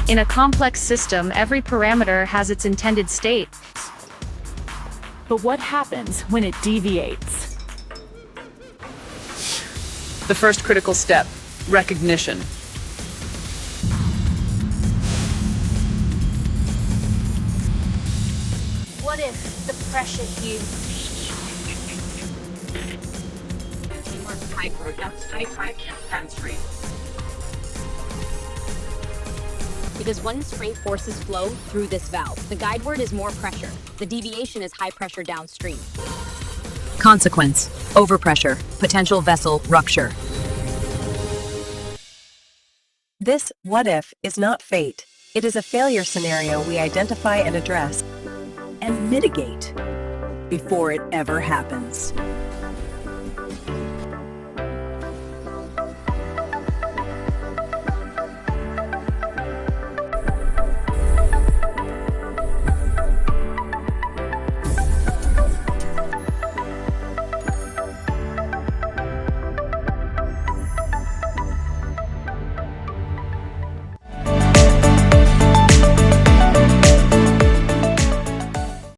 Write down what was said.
In a complex system, every parameter has its intended state. But what happens when it deviates? The first critical step, recognition. What if the pressure here? Because when spring forces flow through this valve, the guide word is more pressure. The deviation is high pressure downstream. Consequence: overpressure, potential vessel rupture. This what if is not fate. It is a failure scenario we identify and address and mitigate before it ever happens.